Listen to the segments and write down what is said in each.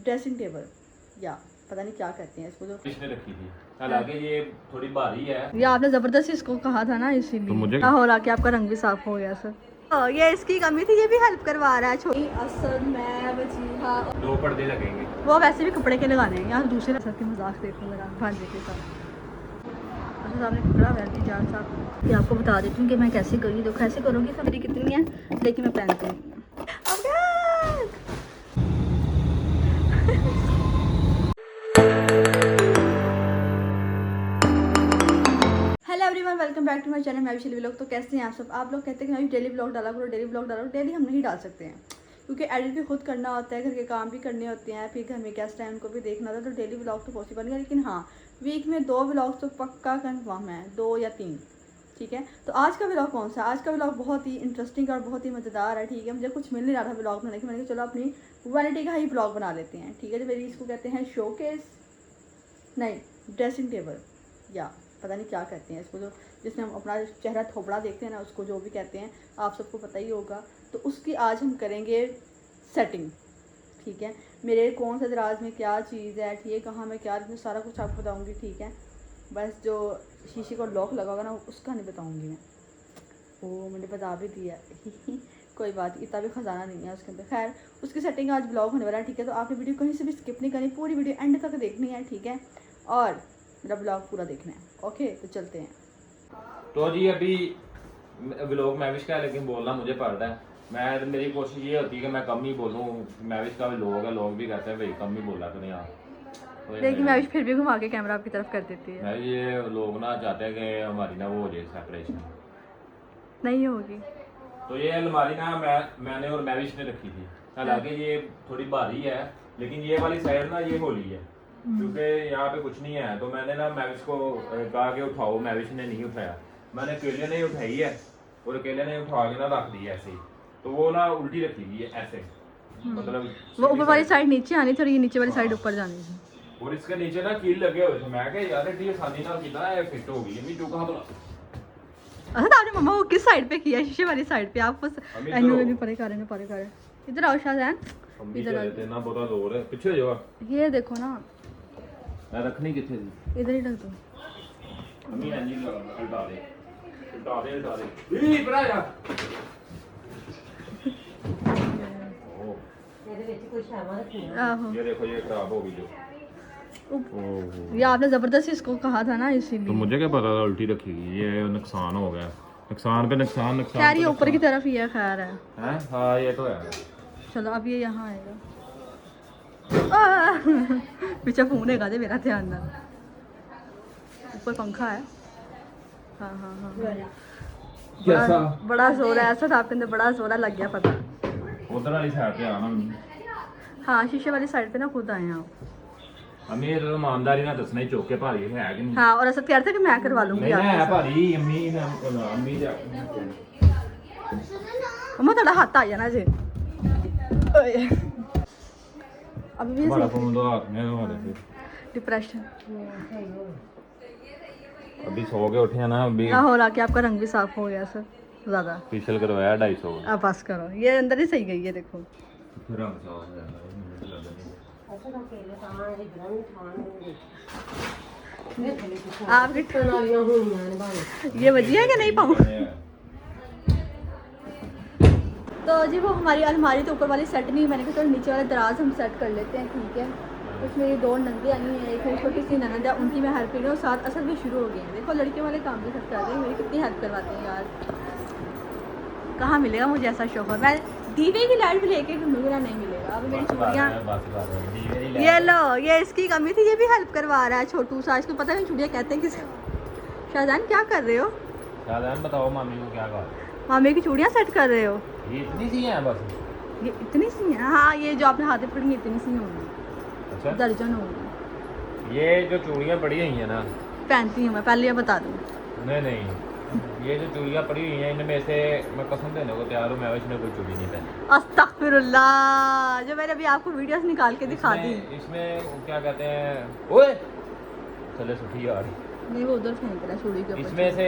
Dressing table या पता नहीं क्या कहते हैं इसको, जो इसने रखी थी। हालांकि ये थोड़ी भारी है। ये आपने जबरदस्ती इसको कहा था ना, इसीलिए तो मुझे क्या हो रहा कि आपका रंग भी साफ हो गया सर। ये इसकी कमी थी, ये भी हेल्प करवा रहा है छोटी असद मैं वजीहा। 2 पर्दे लगेंगे। वो वैसे भी कपड़े के लगाने हैं यार, दूसरे सर की मजाक देखो मेरा भांजे के साथ। अच्छा सामने कपड़ा वैसे जान साहब, ये आपको बता देती हूँ कि मैं कैसे करूँगी। तो कैसे करूँगी तो मेरी कितनी है, लेकिन मैं पहनती हूँ। Hello everyone, welcome back to my channel. मैं विशाल व्लॉग। तो कैसे हैं आप सब? आप लोग कहते हैं कि मैं डेली व्लॉग डाला करो, डेली व्लॉग डाला करो। डेली हम नहीं डाल सकते हैं क्योंकि एडिट भी खुद करना होता है, घर के काम भी करने होते हैं, फिर घर में गेस्ट हैं उनको भी देखना होता है। तो डेली व्लॉग तो पॉसिबल नहीं है, लेकिन हाँ वीक में 2 व्लॉग तो पक्का कन्फर्म है, 2 या 3। ठीक है, तो आज का व्लॉग कौन सा? आज का व्लॉग बहुत ही इंटरेस्टिंग और बहुत ही मज़ेदार है। ठीक है, मुझे कुछ मिल नहीं रहा था व्लॉग बनाने की, मैंने कहा चलो अपनी वैनिटी का ही व्लॉग बना लेते हैं। ठीक है, जो मेरी इसको कहते हैं शोकेस, नहीं ड्रेसिंग टेबल या पता नहीं क्या कहते हैं इसको, जो जिसमें हम अपना चेहरा थोपड़ा देखते हैं ना, उसको जो भी कहते हैं आप सबको पता ही होगा। तो उसकी आज हम करेंगे सेटिंग। ठीक है, मेरे कौन सा दराज में क्या चीज़ है, ठीक है, कहाँ मैं क्या रखूँ, सारा कुछ आपको बताऊँगी। ठीक है, बस जो शीशे को लॉक लगा होगा ना उसका नहीं बताऊँगी मैं, वो मैंने बता भी दिया कोई बात, इतना भी ख़जाना नहीं है उसके अंदर। खैर, उसकी सेटिंग आज ब्लॉग होने वाला है। ठीक है, तो आपने वीडियो कहीं से भी स्किप नहीं करनी, पूरी वीडियो एंड तक देखनी है। ठीक है, और मेरा ब्लॉग पूरा देखना है। ओके, तो चलते हैं। तो जी अभी व्लॉग मैविश का है, लेकिन बोलना मुझे पड़ रहा है। मेरी कोशिश ये होती है कि मैं कम ही बोलूँ। मैविश का व्लॉग है, लोग भी कहते हैं भाई कम ही बोला करें आप, तो लेकिन मैं फिर भी घुमा के कैमरा आपकी तरफ कर देती है। मैं ये लोग ना चाहते हैं कि हमारी ना वो हो जाए सेपरेशन, नहीं होगी। तो ये अलमारी ना मैंने और मैविश ने रखी थी। हालांकि ये थोड़ी भारी है, लेकिन ये वाली साइड ना ये होली है क्योंकि यहाँ पे कुछ नहीं है। तो मैंने ना मैविश को कहा कि उठाओ, मैविश ने नहीं उठाया। मैंने अकेले ने उठाई है और अकेले ने उठा के ना रख दी ऐसे ही, तो वो ना उल्टी रखी हुई है ऐसे, मतलब वो ऊपर वाली साइड नीचे आनी थी और ये नीचे वाली साइड ऊपर जानी थी। और इसके नीचे ना कील लगे हुए थे। मैं कहा यार इतनी आसानी ना कितना है फिट हो गई। अम्मी चुका तो अच्छा, आपने मम्मा को किस साइड पे किया? शीशे वाली साइड पे? आपको नहीं परे कर इधर आओ शाहजहान, इधर आओ। इतना बहुत जोर है, पीछे जाओ। ये देखो ना, मैं रखनी किथे थी? इधर ही रख दो। अम्मी इंजन उल्टा दे ई बड़ा जा। आहो, ये देखो ये खराब हो गई जो। ये आपने जबरदस्ती इसको कहा था ना, इसीलिए। तो मुझे क्या पता था उल्टी रखी गई, ये नुकसान हो गया। नुकसान पे नुकसान खैर ये ऊपर की तरफ ही है। खैर है, हैं? हाँ ये तो है। चलो अब ये यहाँ आएगा। पीछे फोन है गाजे, मेरा ध्यान ना। ऊपर पंखा है। हाँ हाँ हाँ, कैसा बड़ा जोर है ऐसा, आपके अंदर बड़ा जोर है, लग गया पता। उधर वाली साइड पे आना। हाँ, शीशे वाली साइड पे ना खुद आए आप। अम्मी ये तो ईमानदारी ना दसना ही चौके भारी है कि नहीं? हाँ, और असद कह रहे थे कि मैं करवा लूंगी। नहीं है भारी। अम्मी जा मम्मा थोड़ा हाथ आ जाना जी। अभी भी बड़ा फोन दो हाथ में हमारे फिर डिप्रेशन अभी सो के उठे हैं ना। अभी क्या हो रहा कि आपका रंग भी साफ हो गया सर, ज्यादा फेशियल करवाया 250। अब पास करो, ये अंदर ही सही गई है देखो। फिर रंग साफ हो जाएगा। आपकी ये बजी है कि नहीं पाऊँ? तो जी वो हमारी अलमारी तो ऊपर वाली सेट नहीं, मैंने कहा तो नीचे वाले दराज हम सेट कर लेते हैं। ठीक है, उसमें ये 2 नंदी आई हैं, एक छोटी सी ननद है, उनकी मैं हेल्प कर रही हूँ, साथ असर भी शुरू हो गए हैं। देखो लड़कियों वाले काम भी सब कर रहे हैं, मेरी कितनी हेल्प करवाते हैं यार। कहाँ मिलेगा मुझे ऐसा शौहर? मैं दीवे की लाइट भी लेके घूमूंगा, नहीं मिलेगा। अब मेरी चूड़ियाँ, ये लो, ये इसकी कमी थी, ये भी हेल्प करवा रहा है छोटू सा। इसको पता नहीं चूड़ियाँ कहते हैं किसे। शाहजहान क्या कर रहे हो? शाहजहान बताओ मामी को क्या कहा? मामी की चूड़ियाँ सेट कर रहे हो? ये इतनी सी हैं बस? ये इतनी सी हैं? हाँ, ये जो आपने हाथ पकड़ी इतनी सी होंगी, अच्छा दर्जन होंगी। ये जो चूड़ियाँ पड़ी हुई हैं ना, पहनती हूँ मैं, पहले ये बता दूँ। नहीं ये जो चूड़ियाँ पड़ी हुई हैं इनमें से मैं कसम देने को तैयार हूँ, मैं इसमें कोई चूड़ी नहीं पहनी। अस्तगफिरुल्लाह, जो मैंने अभी आपको वीडियोस निकाल के दिखा दी। इसमें क्या कहते हैं, ओए चले सुठी यार, नहीं वो उधर फेंक रहा है चूड़ी के ऊपर। इसमें से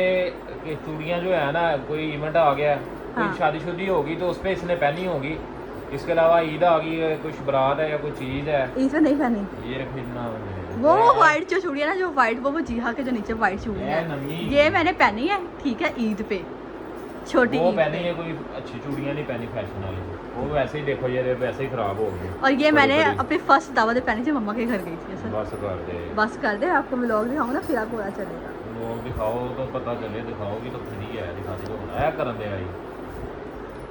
चूड़ियाँ जो है ना, कोई इवेंट आ गया, हाँ। कोई शादीशुदी होगी तो उस पर इसने पहनी होगी, इसके अलावा ईद आ गई है, कुछ बारात है या कोई चीज़ है, इसमें नहीं पहनी ये खरीदना वो वाइट जो चूड़ियाँ ना, जो वाइट वो जीहा के जो नीचे वाइट चूड़ियाँ हैं, ये मैंने पहनी है, ठीक है, ईद पे छोटी वो ईद पहनी पे। है, कोई अच्छी चूड़ियाँ नहीं पहनी फैशन वाली, वो वैसे ही देखो ये वैसे ही खराब हो गई। और ये मैंने बड़ी- अपनी फर्स्ट दावत पहनी थी, मम्मा के घर गई थी ऐसा। बस कर दे, बस कर दे, आपको मैं व्लॉग दिखाऊंगा फिर आपको पता चलेगा। लोग दिखाओ तो पता चले, दिखाओगी तो फिर ही है, दिखाती तो है करन दे आई।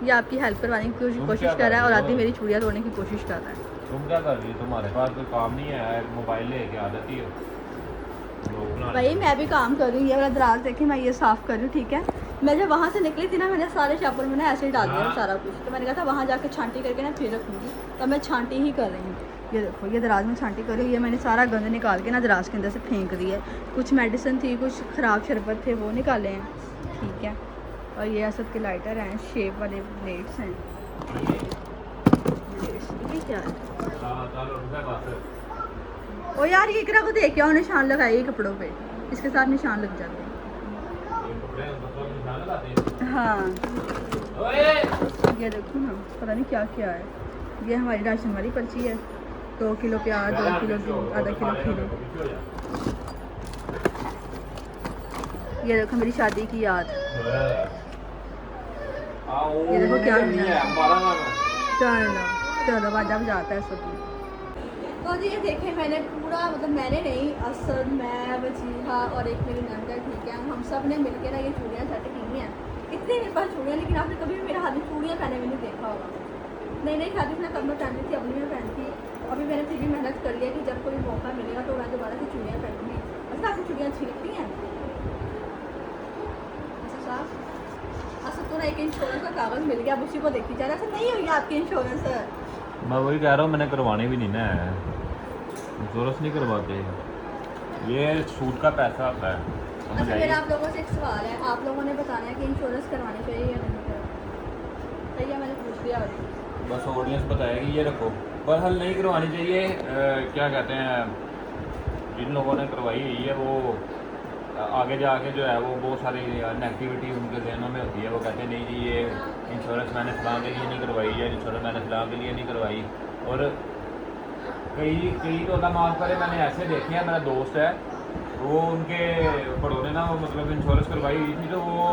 ये आपकी हेल्प करवाने की तुम कोशिश क्या कर रहा है और कर रही आदि हो? मेरी चूड़ियाँ तोड़ने की कोशिश कर रहा है। तुम क्या कर रही हो? तुम्हारे पास कोई काम नहीं है, मोबाइल लेके आ जाती हो लोग बनाने। भाई मैं भी काम कर रही हूँ, ये वाला दराज देखिए मैं ये साफ़ कर रही हूँ, ठीक है। मैं जब वहाँ से निकली थी ना, मैंने सारे शापर में ना ऐसे ही डाल दिया हाँ। सारा कुछ, तो मैंने कहा था वहाँ जाके छांटी करके ना फिर रखूँगी, तो मैं छांटी ही कर रही हूँ। ये देखो, ये दराज में छांटी कर रही हूँ, ये मैंने सारा गंद निकाल के ना दराज के अंदर से फेंक दिया है। कुछ मेडिसिन थी, कुछ ख़राब शरबत थे, वो निकाले हैं, ठीक है। और ये असद के लाइटर हैं, शेप वाले ब्लेड्स हैं। ये क्या है? हाँ, चलो रुक जा बस। ओ यार, ये इकरा को देख क्या निशान लगाए कपड़ों पे, इसके साथ निशान लग जाते हैं। ये कपड़े उन कपड़ों में निशान लगाते हैं। हाँ, ओए ये देखो ना, पता नहीं क्या क्या है। ये हमारी राशन वाली पर्ची है, 2 किलो प्याज, 2 किलो दूध, आधा किलो खीरे। ये देखो मेरी शादी की याद। ये देखो क्या है, हमारा नाम है। चलो चलो बाजा बजाता है सब। तो जी ये देखें, मैंने पूरा, मतलब मैंने नहीं, असद, मैं, वजीहा और एक मेरी नंद है, ठीक है, हम सब ने मिलकर ना ये चूड़ियाँ सेट की हैं। इतनी मेरे पास चूड़ियाँ, लेकिन आपने कभी भी मेरे हाथ में चूड़ियाँ पहने हुए नहीं देखा होगा। नहीं नहीं शादी में कब मैं पहनती थी, अपनी में पहनती। अभी मैंने फिर भी मेहनत कर लिया कि जब कोई मौका मिलेगा तो मैं दोबारा से चूड़ियाँ पहनूंगी। अच्छा, आपको चूड़ियाँ अच्छी लगती हैं? अच्छा साहब, अच्छा तो ना एक इंश्योरेंस का कागज़ मिल गया, अब उसी को देखी जा रहा है। ऐसा नहीं हुई आपकी इंश्योरेंस? मैं वही कह रहा हूँ, मैंने करवानी भी नहीं ना है, इंश्योरेंस नहीं करवाते, ये सूट का पैसा आता है, समझ अच्छा, आई? मेरा आप लोगों से एक सवाल है, आप लोगों ने बताना है कि इंश्योरेंस करवानी चाहिए या नहीं करवानी। सही है, मैंने पूछ लिया अभी। बस ऑडियंस बताएगी, ये रखो, पर हल नहीं करवानी चाहिए। क्या कहते हैं, जिन लोगों ने करवाई हुई है वो आगे जाके जो है वो बहुत सारी नेगेटिविटी उनके जहनों में होती है। वो कहते हैं नहीं जी ये इंश्योरेंस मैंने फलां के लिए नहीं करवाई है, इंश्योरेंस मैंने फलां के लिए नहीं करवाई। और कई कई तो अल्लाह माफ़ करे, मैंने ऐसे देखे हैं, मेरा दोस्त है वो, उनके बड़ों ने ना वो मतलब इंश्योरेंस करवाई हुई थी, तो वो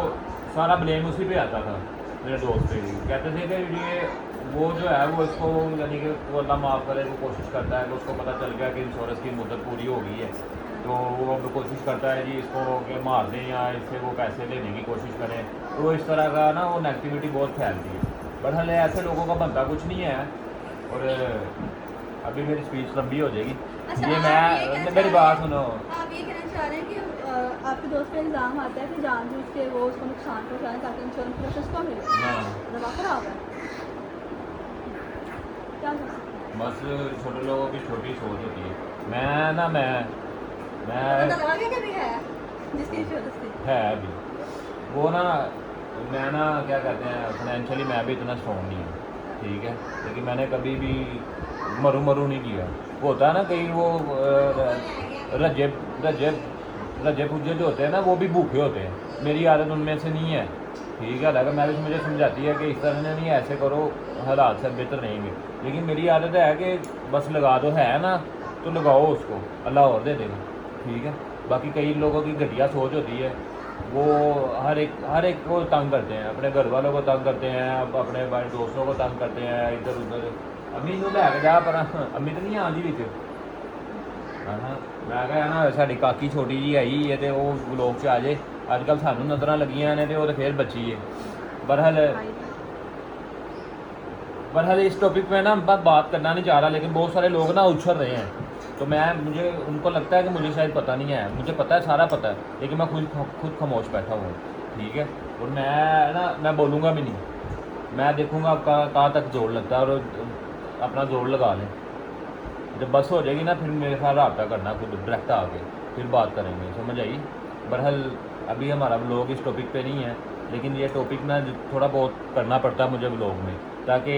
सारा ब्लेम उसी पे आता था, मेरे दोस्त पे भी। कहते थे कि ये वो जो है वो इसको, यानी कि वो अल्लाह माफ़ करे, वो कोशिश करता है कि उसको पता चल गया कि इंश्योरेंस की मुद्दत पूरी हो गई है, तो वो अब कोशिश करता है जी इसको कि मार दें या इससे वो पैसे लेने की कोशिश करें। तो इस तरह का ना वो नेगेटिविटी बहुत फैलती है, बट हले ऐसे लोगों का बनता कुछ नहीं है। और अभी मेरी स्पीच लंबी हो जाएगी। अच्छा, ये आप मैं कहना मेरी चाह बात रहे सुनो। हैं- आप ये कहना चाह रहे हैं कि आपके दोस्त पे इल्ज़ाम आता है कि जानबूझ के वो उसको नुकसान पहुँचाएं ताकि इंश्योरेंस प्रोसेस को मिले, हाँ, दवा खराब है, क्या कर सकते हैं? बस छोटे लोगों की छोटी सोच होती है। मैं ना मैं पता लगा क्या कभी है जिसकी इंश्योरेंस थी? है अभी वो ना, मैं ना क्या कहते हैं, फाइनेंशियली मैं भी इतना स्ट्रॉन्ग नहीं हूँ, ठीक है, लेकिन मैंने कभी भी मरू नहीं किया। वो होता है ना कहीं वो रजे रजे रजे पूजे जो होते हैं ना, वो भी भूखे होते हैं, मेरी आदत उनमें से नहीं है, ठीक है। हालांकि मैं भी मुझे समझाती है कि इस तरह नहीं, ऐसे करो, हालात से बेहतर रहेंगे, लेकिन मेरी आदत है कि बस लगा दो, है ना तो लगाओ उसको, अल्लाह और दे देगा, ठीक है। बाकी कई लोगों की घटिया सोच होती है, वो हर एक को तंग करते हैं, अपने घर वालों को तंग करते हैं, अब अपने भाई दोस्तों को तंग करते हैं, इधर उधर। अम्मी नूं लैके जा पर, अम्मी तो नहीं आती बिच। हाँ, मैं कहा ना साडी काकी छोटी जी आई है तो वो ब्लॉग च आ जाए, अजकल सानू नजर लगियां ने तो वो तो फिर बची है। बरहल इस टॉपिक पे ना मैं बात करना नहीं चाह रहा, लेकिन बहुत सारे लोग ना उछल रहे हैं, तो मुझे उनको लगता है कि मुझे शायद पता नहीं है, मुझे पता है, सारा पता है, लेकिन मैं खुद खामोश बैठा हुआ हूँ, ठीक है। और मैं बोलूँगा भी नहीं, मैं देखूँगा आपका कहाँ तक जोर लगता है, और अपना जोर लगा लें। जब बस हो जाएगी ना, फिर मेरे साथ रब्ता करना खुद डायरेक्ट आके, फिर बात करेंगे, समझ आई। बहरहाल अभी हमारा व्लॉग इस टॉपिक पे नहीं है, लेकिन ये टॉपिक ना थोड़ा बहुत करना पड़ता है मुझे व्लॉग में, ताकि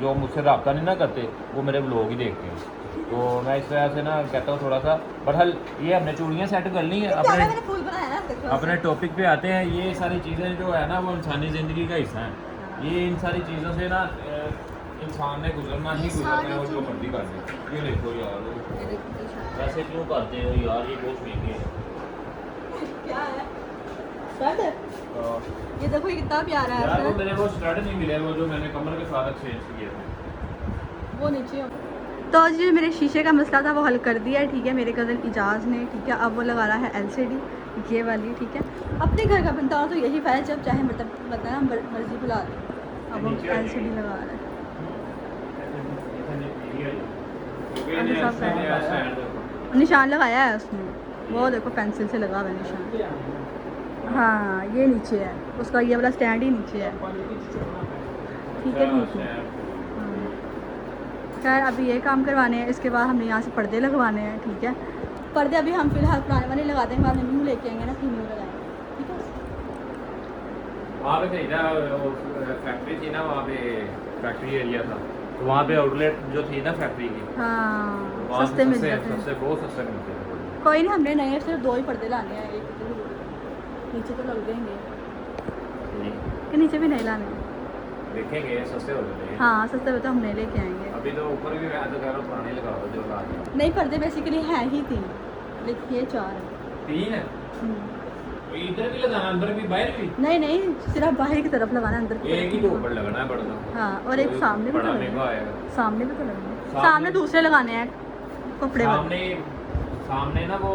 जो मुझसे रब्ता नहीं ना करते वो मेरे व्लॉग ही देखते हैं। तो मैं इस वजह से ना कहता हूँ थोड़ा सा। बहरहाल ये हमने चूड़ियाँ सेट कर ली हैं, मैंने फूल बनाया ना, देखो अपने टॉपिक पे आते हैं। ये सारी चीज़ें जो है ना वो इंसानी ज़िंदगी का हिस्सा है, ये इन सारी चीज़ों से ना इंसान ने गुजरना ही गुजरना है, और जो मर्जी कर दे। ये देखो यार, ऐसे क्यों करते हो यार, ये बहुत महंगे हैं। क्या है स्टड है? हाँ। ये देखो ये कितना प्यारा है यार वो stud। मेरे को स्टड नहीं मिले, वो जो मैंने कमर के साथ एक्सचेंज किए थे। वो नीचे हो। तो जो मेरे शीशे का मसला था वो हल कर दिया है, ठीक है, मेरे कज़न इजाज़ ने, ठीक है। अब वो लगा रहा है LCD, ये वाली, ठीक है। अपने घर का बनता हो तो यही फ़ायदा, जब चाहे मतलब बताना मर्जी बुला दे। अब वो LCD लगा रहा है। निशान लगाया है उसने, वो देखो पेंसिल से लगा हुआ है निशान। हाँ ये नीचे है उसका, ये वाला स्टैंड ही नीचे है, ठीक है, ठीक है। खैर अभी ये काम करवाने हैं, इसके बाद हमने यहाँ से पर्दे लगवाने हैं, ठीक है। पर्दे अभी हम फिलहाल पुराने वाले लगा देंगे, बाद में न्यू लेके आएंगे ना, फिर न्यू लगाएंगे, ठीक है। वहाँ पे थी ना फैक्ट्री थी ना, वहाँ पे फैक्ट्री एरिया था, तो वहाँ पे आउटलेट जो थी ना फैक्ट्री की, हाँ वहाँ सस्ते पे मिल जाते हैं। सस्ते बहुत सस्ते मिलते हैं। कोई नहीं, हमने नए सिर्फ 2 ही पर्दे लाने हैं, एक नीचे तो लग जाएंगे कि नीचे भी नहीं लाने हैं। देखेंगे सस्ते हो जाते हैं। हाँ सस्ते में तो हम नहीं लेके आएंगे। अभी तो ऊपर भी मैं तो कह रहा हूँ पुराने लगा दो जो ला दिए। नहीं पर्दे बेसिकली हैं ही 3, लेकिन ये 4 है। 3 है? इधर भी लगाना, अंदर भी, बाहर भी? नहीं नहीं, सिर्फ बाहर की तरफ लगाना है, अंदर की एक ही तो ऊपर लगाना है पर्दा। हाँ और एक सामने भी तो बड़ा लगना महंगा है। आएगा। सामने भी तो लगना है, सामने दूसरे लगाने हैं कपड़े वाले। सामने ना वो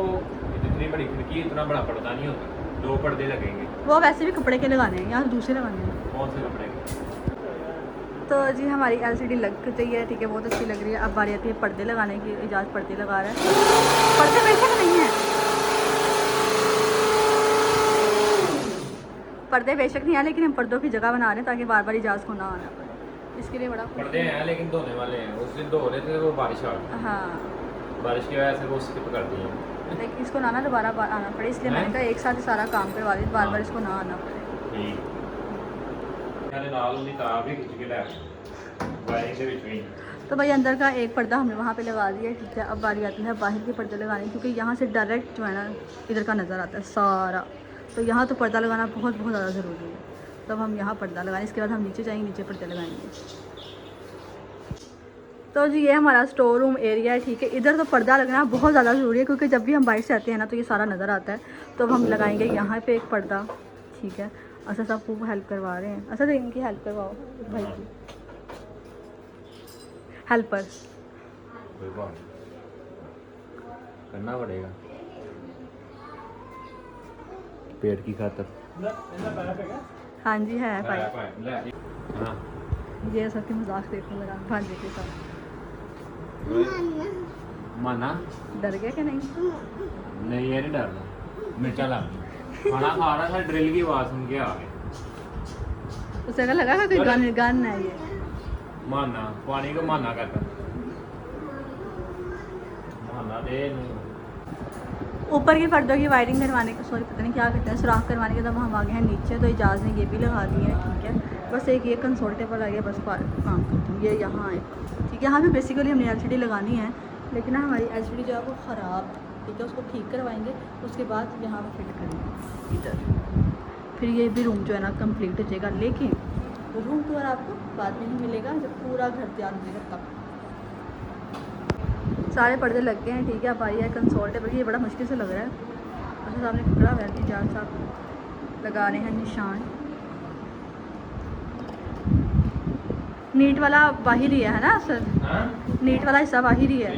इतनी बड़ी खिड़की, इतना बड़ा पर्दा नहीं होता, 2 पर्दे लगेंगे। वो वैसे भी कपड़े के लगाने हैं, यहाँ दूसरे लगाने हैं। कौन से कपड़े के? तो जी हमारी LCD लग गई है, ठीक है, बहुत अच्छी लग रही है। अब बारी आती है पर्दे लगाने की, इजाज़ पर्दे लगा रहा है। पर्दे बेशक नहीं है, पर्दे बेशक नहीं है, लेकिन हम पर्दों की जगह बना रहे हैं ताकि बार बार इजाज़ को ना आना पड़े, इसके लिए बड़ा पर्दे हैं लेकिन धोने वाले हैं। उस दिन धो रहे थे वो बारिश आ गई, हाँ बारिश की वजह से वो स्किप कर दिए। लेकिन इसको ना दोबारा आना पड़े, इसलिए मैंने कहा एक साथ ही सारा काम करवा दी, बार बार इसको ना आना पड़े। ठीक मैंने नाल उन्नी तार भी खिंच के लै वायरिंग के बीच में। तो भाई अंदर का एक पर्दा हमने वहाँ पे लगा दिया, ठीक है। अब बारी आती है बाहर के पर्दे लगाने, क्योंकि यहाँ से डायरेक्ट जो है ना इधर का नज़र आता है सारा, तो यहाँ तो पर्दा लगाना बहुत बहुत ज़्यादा ज़रूरी है। तब हम यहाँ पर्दा लगाएं, इसके बाद हम नीचे जाएंगे, नीचे पर्दे लगाएंगे। तो जी ये हमारा स्टोर रूम एरिया है, ठीक है। इधर तो पर्दा लगना बहुत ज़्यादा ज़रूरी है, क्योंकि जब भी हम बाहर से आते हैं ना तो ये सारा नज़र आता है। तो हम लगाएंगे यहाँ पे एक पर्दा, ठीक है। अच्छा सब खूब हेल्प करवा रहे हैं, अच्छा तो इनकी हेल्प करवाओ भाई की हेल्पर। करना पड़ेगा पेट की खातर। हाँ जी है भाई। हाँ ये सबकी मजाक देखो मेरा भांजे के साथ। माना डर गया कि नहीं? नहीं ये नहीं डरना, मिर्चा ला खाना खा रहा था, ड्रिल की आवाज़ सुन के आ गए। उसे अगर लगा कोई गन गन है ये। माना पानी को माना करता, माना दे ऊपर की पर्दों की वायरिंग करवाने का, सॉरी पता नहीं क्या कहते हैं, सुराख करवाने के, तब हम आ गए हैं नीचे। तो इजाज़ ने ये भी लगा दी है, ठीक है। बस एक ये कंसोल टेबल आ गया, बस काम करती हूँ। ये यहाँ आएगा, ठीक है। यहाँ भी बेसिकली हमने LCD लगानी है, लेकिन ना हमारी LCD जो है वो ख़राब, ठीक है। उसको ठीक करवाएंगे, उसके बाद यहाँ पर फिट करेंगे इधर, फिर ये भी रूम जो है ना कंप्लीट हो जाएगा। लेकिन रूम टूर आपको बाद में ही मिलेगा, जब पूरा घर तैयार हो जाएगा तब। सारे पर्दे लग गए हैं, ठीक है। अब आई है कंसोल टेबल, ये बड़ा मुश्किल से लग रहा है। अच्छा सामने पकड़ा हुआ है, इजाज़ साहब लगा रहे हैं निशान। नीट वाला बाहर ही है ना सर? नीट वाला हिस्सा बाहर ही है।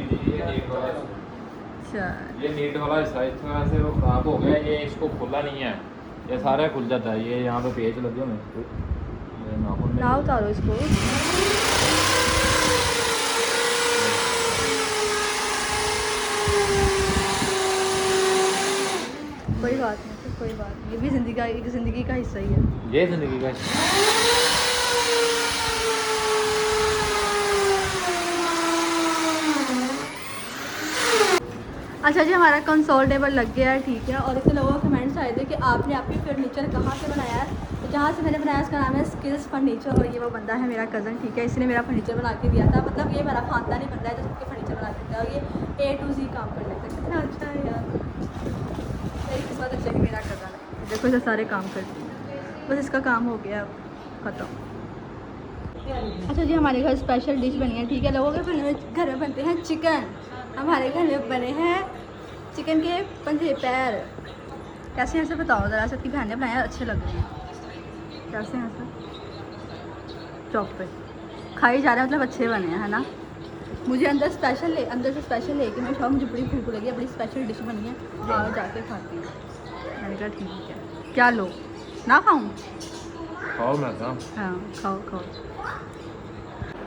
अच्छा ये नीट वाला हिस्सा इस तरह से वो खराब हो गया, ये इसको खुला नहीं है, ये सारा खुल जाता है। ये यहाँ पे पेच लगे हुए हैं, ना उतारो इसको। कोई बात नहीं सर, कोई बात नहीं, ये भी ज़िंदगी का हिस्सा ही है। ये जिंदगी का अच्छा जी हमारा कंसोल टेबल लग गया है, ठीक है। और इससे लोगों के कमेंट्स आए थे कि आपने आपकी फर्नीचर कहाँ से बनाया है। तो जहाँ से मैंने बनाया उसका नाम है स्किल्स फर्नीचर, और ये वो बंदा है मेरा कज़न, ठीक है। इसने मेरा फर्नीचर बना के दिया था, मतलब ये मेरा खानदानी बंदा है जो सबके फर्नीचर बना देता है, और ये A to Z काम कर लेता है। कितना अच्छा है यार, मेरी किस्मत अच्छी है कि मेरा कज़न है। देखो इसे सारे काम करती है, बस इसका काम हो गया अब ख़त्म। अच्छा जी, हमारे घर स्पेशल डिश बनी है, ठीक है। लोगों के घर में बनते हैं चिकन, हमारे घर में बने हैं चिकन के पंजे पैर। कैसे हैं से बताओ ज़रा, सबकी बहनें बनाए अच्छे लग रहे हैं। कैसे हैं सर, चौक पे खाई जा रहे हैं, मतलब अच्छे बने हैं, है ना। मुझे अंदर से स्पेशल लेके मैं शाम, मुझे बड़ी भूख लगी है, बड़ी स्पेशल डिश बनी है, आओ जाके खाती हूँ। मैंने कहा ठीक है, क्या लो ना खाऊँ? खाओ मैं था। हाँ खाओ खाओ।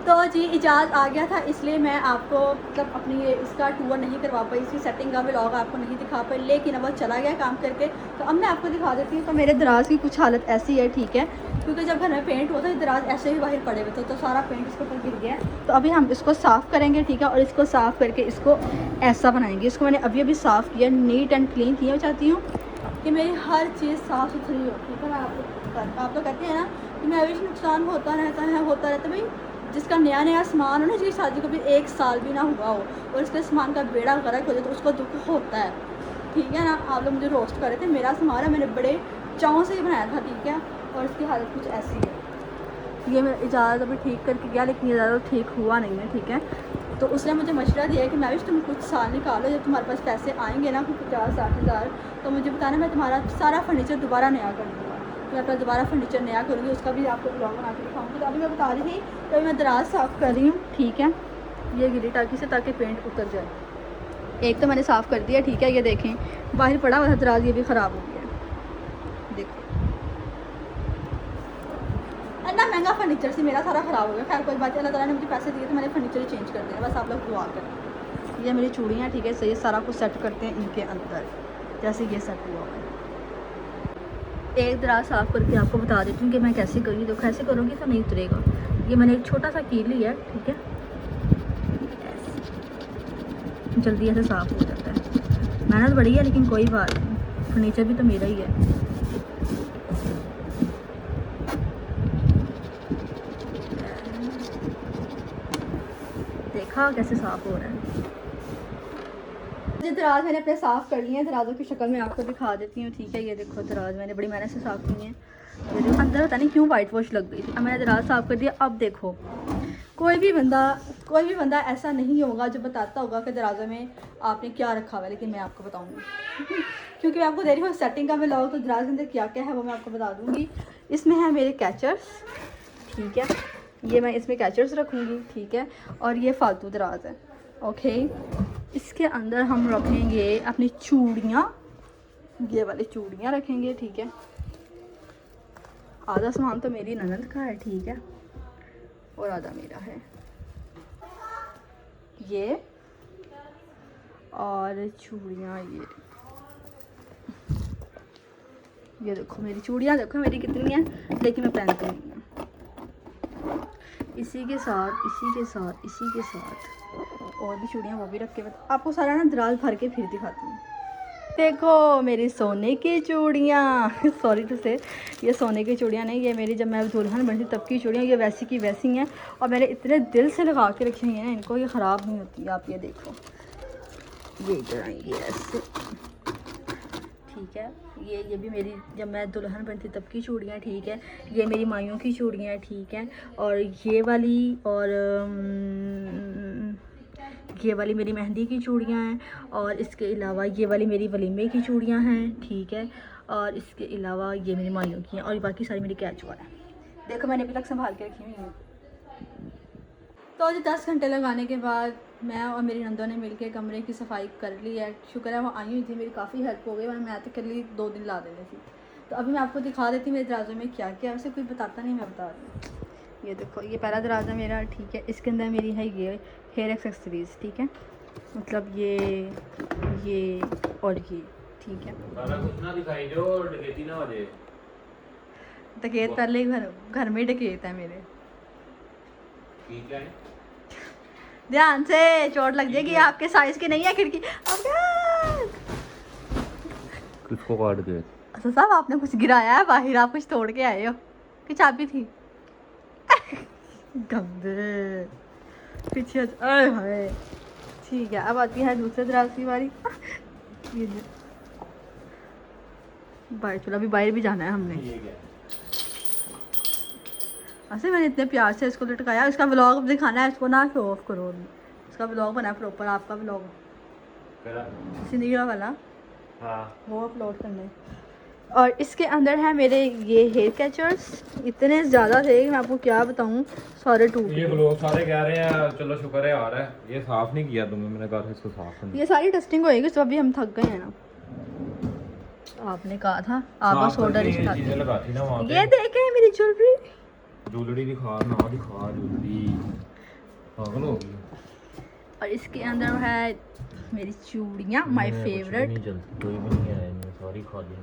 तो जी इजाज़ आ गया था, इसलिए मैं आपको मतलब अपनी ये इसका टूर नहीं करवा पाई, इसकी सेटिंग का व्लॉग आपको नहीं दिखा पाई, लेकिन अब वो चला गया काम करके। तो अब मैं आपको दिखा देती हूँ। तो मेरे दराज की कुछ हालत ऐसी है, ठीक है, क्योंकि जब घर में पेंट हुआ था दराज ऐसे ही बाहर पड़े हुए थे, तो सारा पेंट इसके ऊपर गिर गया। तो अभी हम इसको साफ़ करेंगे, ठीक है, और इसको साफ़ करके इसको ऐसा बनाएंगे। इसको मैंने अभी अभी साफ़ किया, नीट एंड क्लीन किया। मैं चाहती हूँ कि मेरी हर चीज़ साफ़ सुथरी हो, ठीक है। आप लोग कहते हैं ना कि मैं अभी नुकसान होता रहता भाई। जिसका नया नया सामान हो ना, जिसकी शादी को भी 1 साल भी ना हुआ हो और इसके सामान का बेड़ा गर्क हो जाए, तो उसको दुख होता है, ठीक है ना। आप लोग मुझे रोस्ट कर रहे थे, मेरा सामान है, मैंने बड़े चाव से ही बनाया था, ठीक है। और इसकी हालत कुछ ऐसी है। ये मेरा इजाज़त अभी ठीक करके गया, लेकिन ये ज़्यादा ठीक हुआ नहीं है, ठीक है। तो उसने मुझे मशवरा दिया कि मैं भी तुम कुछ साल निकालो, जब तुम्हारे पास पैसे आएंगे ना, कुछ 50-60 हज़ार, तो मुझे बताना, मैं तुम्हारा सारा फर्नीचर दोबारा नया कर दूँगा। मैं अपना दोबारा फर्नीचर नया करूँगी, उसका भी आपको ब्लॉग बना के दिखाऊँगी। तो अभी मैं बता रही थी, तो अभी मैं दराज साफ़ कर रही हूँ, ठीक है। ये गिली टाकी से, ताकि पेंट उतर जाए। एक तो मैंने साफ़ कर दिया, ठीक है। ये देखें बाहर पड़ा हुआ था दराज, ये भी ख़राब हो गया, देखो इतना महंगा फर्नीचर से मेरा सारा ख़राब हो गया। खैर कोई बात नहीं, अल्लाह ताला ने मुझे पैसे दिए तो मैंने फर्नीचर ही चेंज कर दिया, बस आप लोग दुआ करें। ये मेरी चूड़ियाँ, ठीक है, सही सारा कुछ सेट करते हैं इनके अंदर, जैसे ये सेट हुआ है। एक दराज साफ़ करके आपको बता देती हूँ कि मैं कैसे करूँगी। तो कैसे करूँगी तो नहीं उतरेगा। ये मैंने एक छोटा सा कील लिया है, ठीक है, जल्दी ऐसे साफ़ हो जाता है। मेहनत बड़ी है, लेकिन कोई बात नहीं, फर्नीचर भी तो मेरा ही है। देखा कैसे साफ़ हो रहा है। ये दराज मैंने अपने साफ़ कर लिए हैं, दराजों की शक्ल में आपको दिखा देती हूँ, ठीक है। ये देखो दराज मैंने बड़ी मेहनत से साफ़ की हैं। ये देखो अंदर पता नहीं क्यों वाइट वॉश लग गई थी। अब मैंने दराज साफ़ कर दिया। अब देखो कोई भी बंदा ऐसा नहीं होगा जो बताता होगा कि दराजों में आपने क्या रखा हुआ है, लेकिन मैं आपको बताऊँगी क्योंकि मैं आपको दे रही हूँ सेटिंग का व्लॉग। तो दराज के अंदर क्या क्या है वो मैं आपको बता दूँगी। इसमें है मेरे कैचर्स, ठीक है, ये मैं इसमें कैचर्स रखूँगी, ठीक है। और ये फालतू दराज है, ओके। इसके अंदर हम रखेंगे अपनी चूड़ियाँ, ये वाली चूड़ियाँ रखेंगे, ठीक है। आधा सामान तो मेरी ननद का है, ठीक है, और आधा मेरा है। ये और चूड़ियाँ, ये देखो मेरी चूड़ियाँ, देखो मेरी कितनी हैं, लेकिन मैं पहनती नहीं हूँ। इसी के साथ और भी चूड़ियाँ वो भी रख के आपको सारा ना दराज भर के फिर दिखाती हूँ। देखो मेरी सोने की चूड़ियाँ सॉरी टू से, ये सोने की चूड़ियाँ नहीं, ये मेरी जब मैं दुल्हन बनी थी तब की चूड़ियाँ। ये वैसी की वैसी हैं, और मैंने इतने दिल से लगा के रखी हुई हैं इनको, ये ख़राब नहीं होती है। आप ये देखो, ये इधर आएंगी ऐसे, ठीक है। ये भी मेरी जब मैं दुल्हन बनी थी तब की चूड़ियाँ, ठीक है। ये मेरी माइयों की चूड़ियाँ, ठीक है। और ये वाली, और ये वाली मेरी मेहंदी की चूड़ियाँ हैं। और इसके अलावा ये वाली मेरी वलीमे की चूड़ियाँ हैं, ठीक है। और इसके अलावा ये मेरी माइयों की हैं, और बाकी सारी मेरी कैच हुआ है। देखो मैंने अभी तक संभाल के रखी हुई हैं। तो जी 10 घंटे लगाने के बाद मैं और मेरी नंदों ने मिलके कमरे की सफाई कर ली है। शुक्र है वो आई हुई थी, मेरी काफ़ी हेल्प हो गई, वरना मैं तो कर ली 2 दिन ला देनी थी। तो अभी मैं आपको दिखा देती हूँ मेरे दराजों में क्या क्या, वैसे कोई बताता नहीं, मैं बता रही हूँ। ये देखो ये पहला दराजा मेरा, ठीक है। इसके अंदर मेरी है ये हेयर एक्सेसरीज़, ठीक है, मतलब ये और ये, ठीक है। सारा कुछ ना दिखाई जो डकैती ना हो जाए। डकैत पहले ही घर में डकैत है मेरे, ठीक है। ध्यान से, चोट लग जाएगी, आपके साइज की नहीं है खिड़की। किसको काट के? अच्छा साहब आपने कुछ गिराया है बाहर, आप कुछ तोड़ के आए हो कि चाबी थी? गंदे पीछे, अरे हाय। ठीक है, अब आती है दूसरे दराज की बारी। ये बाहर, चलो अभी बाहर भी जाना है हमने। ये क्या? ऐसे मैंने इतने प्यार से इसको लटकाया। इसका व्लॉग दिखाना है इसको ना, शो ऑफ करो। इसका व्लॉग बना प्रॉपर, आपका व्लॉग जिंदगी वाला, हाँ वो अपलोड करना है। और इसके अंदर है मेरे ये हेयर कैचर्स, इतने ज़्यादा थे कि मैं आपको क्या बताऊँ, सारे टूट ये लोग सारे कह रहे हैं चलो शुक्र है आ रहा है, ये साफ नहीं किया तुमने, मैंने कहा था इसको साफ करना। ये सारी टेस्टिंग होएगी, तो अभी हम थक गए हैं ना। आपने कहा था आप बस ऑर्डर ही चीजें लगाती ना वहाँ पे। ये देखें मेरी ज्वेलरी, ज्वेलरी दिखा ना, दिखा ज्वेलरी, पागल हो गई। और इसके अंदर है मेरी चूड़ियाँ, माय फेवरेट। कोई भी नहीं आया, सारी खा ली।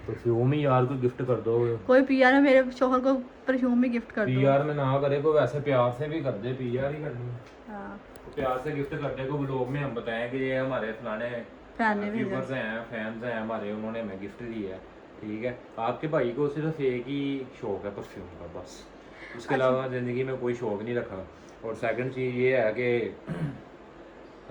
परफ्यूम ही यार कोई गिफ्ट कर दो। कोई पीआर है मेरे शोहर को परफ्यूम भी गिफ्ट कर दो। पीआर में ना करे को, वैसे प्यार से भी कर दे, पीआर ही करनी। हाँ प्यार से गिफ्ट करने को व्लॉग में हम बताएं कि ये हमारे फलाने व्यूअर्स हैं, फैंस हैं हमारे, उन्होंने हमें गिफ्ट दिया है, ठीक है। आपके भाई को सिर्फ एक ही शौक है परफ्यूम का, बस। उसके अलावा ज़िंदगी में कोई शौक नहीं रखा। और सेकंड चीज़ ये है कि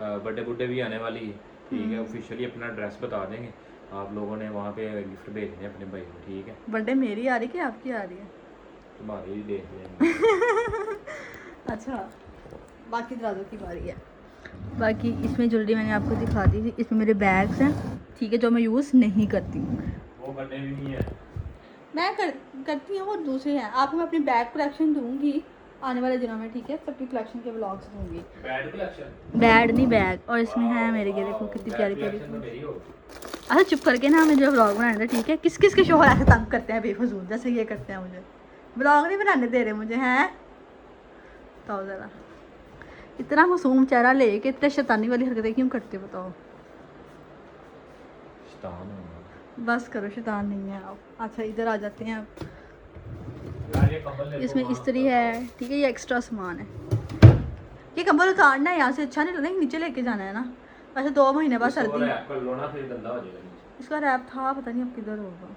बर्थडे बुड्डे भी आने वाली है, ठीक है। ऑफिशियली अपना एड्रेस बता देंगे, आप लोगों ने वहाँ पे गिफ्ट भेजने अपने भाई को, ठीक है। बर्थडे मेरी आ रही है कि आपकी आ रही है? तुम्हारी ही देख लेंगे। अच्छा, बाकी दराजों की बारी है। बाकी इसमें ज्वेलरी मैंने आपको दिखा दी थी, इसमें मेरे बैग्स हैं, ठीक है, जो मैं यूज़ नहीं करती हूँ। वो करने भी नहीं है, मैं करती हूँ, वो दूसरे हैं। आपको मैं अपनी बैग कलेक्शन दूंगी आने वाले दिनों में, ठीक है। सबकी कलेक्शन के ब्लॉग्स दूंगी। बैड कलेक्शन, बैड नहीं बैग। और इसमें है मेरे, ये देखो कितनी प्यारी प्यारी। मेरी हो। अच्छा चुप करके ना, मुझे ब्लॉग बनाने दे, ठीक है। किस किस के शोहर ऐसे तंग करते हैं बेफजूल, जैसे ये करते हैं, मुझे ब्लॉग नहीं बनाने दे रहे मुझे, हैं। बताओ ज़रा, इतना मासूम चेहरा ले के इतने शैतानी वाली हरकतें क्यों करते हो, बताओ। शैतान हो। बस करो, शैतान नहीं है आप। अच्छा इधर आ जाते हैं आप। यार ये कंबल देखो, इसमें इस्त्री है, ठीक है, ये एक्स्ट्रा सामान है। ये कंबल उतारना है यहाँ से, अच्छा नहीं लगना, नीचे लेके जाना है ना। वैसे 2 महीने बाद सर्दी। रैप कर लो ना, फिर गंदा हो जाएगा नीचे। इसका रैप था, पता नहीं अब किधर होगा।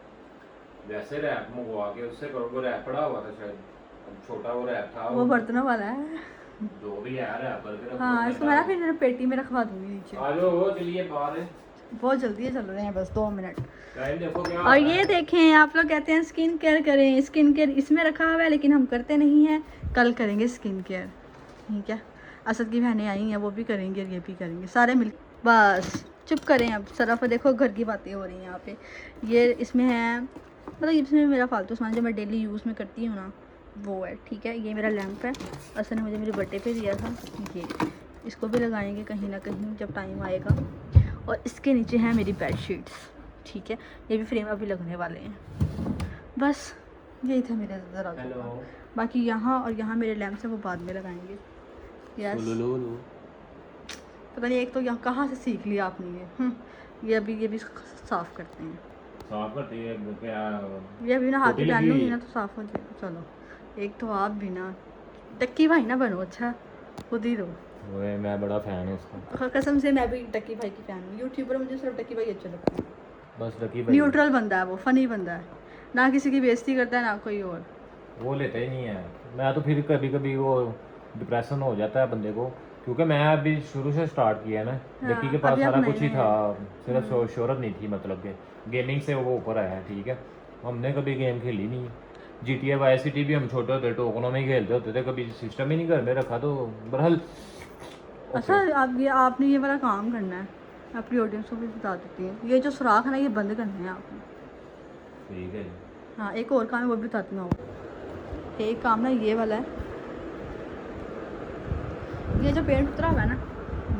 वैसे रैप मंगवा के उससे करो, वो रैप पड़ा हुआ था शायद, छोटा वो रैप था, वो बर्तनों वाला है। जो भी है रैप करके रखो। हाँ, इसको मैं ना फिर पेटी में रखवा दूंगी नीचे। आ जाओ, चलिए बाहर बहुत जल्दी चल रहे हैं, बस 2 मिनट। टाइम देखो क्या। और ये देखें, आप लोग कहते हैं स्किन केयर करें, स्किन केयर इसमें रखा हुआ है, लेकिन हम करते नहीं हैं। कल करेंगे स्किन केयर, ठीक है। असद की बहनें आई हैं, वो भी करेंगे और ये भी करेंगे, सारे मिल। बस चुप करें अब, सरफ देखो घर की बातें हो रही हैं यहाँ पे। ये इसमें है, मतलब इसमें मेरा फालतू सामान जो मैं डेली यूज़ में करती हूँ ना, वो है, ठीक है। ये मेरा लैंप है, असद ने मुझे मेरे बर्थडे पे दिया था। ये इसको भी लगाएंगे कहीं ना कहीं जब टाइम आएगा। और इसके नीचे है मेरी बेडशीट्स, ठीक है। ये भी फ्रेम अभी लगने वाले हैं। बस यही था मेरे ज़रा। बाकी यहाँ और यहाँ मेरे लैंप से वो बाद में लगाएंगे। यस, पता नहीं एक तो यहाँ कहाँ से सीख लिया आपने ये। ये भी साफ़ करते हैं, साफ करती है क्या? ये अभी ना हाथ में डाल लूँगी ना तो साफ़ हो जाएगा। चलो, एक तो आप भी ना टक्की भाई ना बनो, अच्छा खुद ही रहो। मैं बड़ा फैन हूँ उसका, कसम से मैं भी टक्की भाई की फ़ैन हूँ। यूट्यूबर मुझे सिर्फ टक्की भाई अच्छा लगता है। बस टक्की भाई न्यूट्रल बंदा है वो, फ़नी बंदा है, ना किसी की बेइज्जती करता है ना कोई और। वो लेता ही नहीं है। मैं तो फिर कभी कभी वो डिप्रेशन हो जाता है बंदे को, क्योंकि मैं अभी शुरू से स्टार्ट किया है ना। लकी के पास सारा कुछ ही था, सिर्फ शोहरत नहीं थी, मतलब कि गेमिंग से वो ऊपर आया है, ठीक है। हमने कभी गेम खेली नहीं। GTA वाई सिटी भी हम छोटे होते टोकनों में ही खेलते होते थे, कभी सिस्टम ही नहीं घर में रखा। तो बहरहाल अच्छा, आपने ये वाला काम करना है, अपनी ऑडियंस को भी बता देती है। ये जो सुराख है ना, ये बंद करने हैं आपने, ठीक है। हाँ, एक और काम है वो भी बताती हूँ आपको। एक काम ना ये वाला है, ये जो पेंट उतरा हुआ है ना,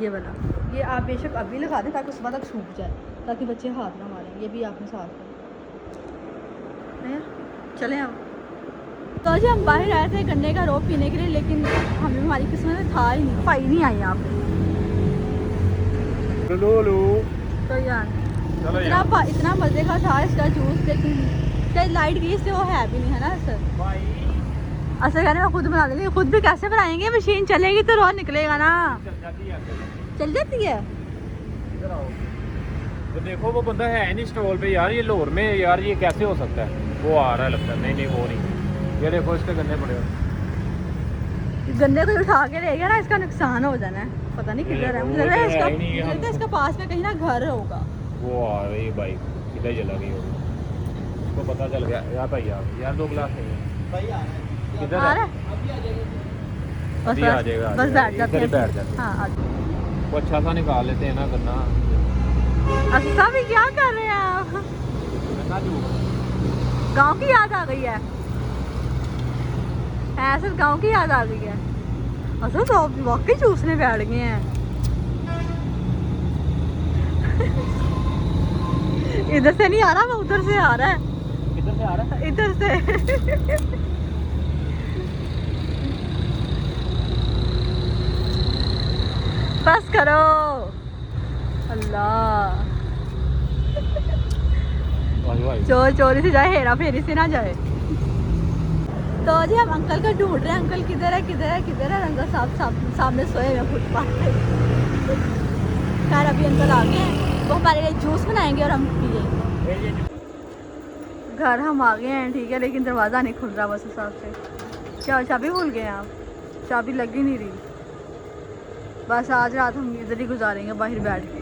ये वाला, ये आप बेशक अभी लगा दें ताकि सुबह तक सूख जाए, ताकि बच्चे हाथ ना मारें। ये भी आपने साफ कर। चलें अब। तो आज हम बाहर आए थे गन्ने का रो पीने के लिए, लेकिन हमें हमारी किस्मत में था ही नहीं, पाई नहीं आई यहाँ पे। तो यार इतना मज़े का था इसका जूस, लेकिन शायद लाइट गई इसलिए वो है भी नहीं, है ना सर। असर कहने में खुद बना देंगे, खुद भी कैसे बनाएंगे, मशीन चलेगी तो रोज निकलेगा ना। चल जाती है। तो देखो वो बंदा है नहीं स्टॉल पे यार, ये लाहौर में यार, ये कैसे हो सकता है? वो आ रहा है लगता है। नहीं वो नहीं, ये देखो इसके गन्ने पड़े हुए। गन्ने को उठा के ले गया ना, इसका नुकसान हो जाना है। पता नहीं किधर है, मुझे लग रहा है इसका पास में कहीं ना घर होगा। वो आ रही बाइक किधर चला गई होगी, उसको पता चल गया। यार भाई यार 2 गिलास नहीं है भाई, आ रहा है। किधर आ है? रहा है? बस अभी आ जाएगा, बस बैठ जाते इधर ही बैठ हैं। जाते हाँ आ जाओ। वो अच्छा सा निकाल लेते हैं ना करना। अच्छा भी क्या कर रहे हैं आप? गांव की याद आ गई है ऐसे, गांव की याद आ गई है। अच्छा तो आप वाकई चूसने बैठ गए हैं। इधर से नहीं आ रहा, मैं उधर से आ रहा है। किधर से आ रहा है? इधर से। बस करो अल्लाह। चोर चोरी से जाए, हेरा फेरी से ना जाए। तो जी हम अंकल का ढूंढ रहे हैं, अंकल किधर है किधर है किधर है। अंकल सामने सोए हुए फुटपाथ पे। खैर अभी अंकल आ गए हैं, वो हमारे लिए जूस बनाएंगे और हम पिएंगे। घर हम आ गए हैं ठीक है, लेकिन दरवाज़ा नहीं खुल रहा बस हिसाब से। क्या चाबी भूल गए आप? चाबी लग ही नहीं रही। बस आज रात हम इधर ही गुजारेंगे बाहर बैठ के।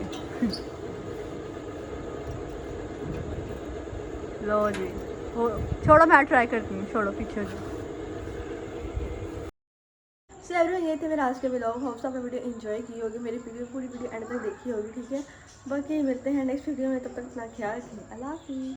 लो जी वो छोड़ो, मैं ट्राई करती हूँ, छोड़ो पीछे हो जाओ। सो एवरीवन ये थे मेरा आज के व्लॉग। होप्स आपने वीडियो एंजॉय की होगी, मेरी वीडियो पूरी वीडियो एंड तक देखी होगी ठीक है। बाकी मिलते हैं नेक्स्ट वीडियो में, तब तक अपना ख्याल रखें। अल्लाह हाफिज़।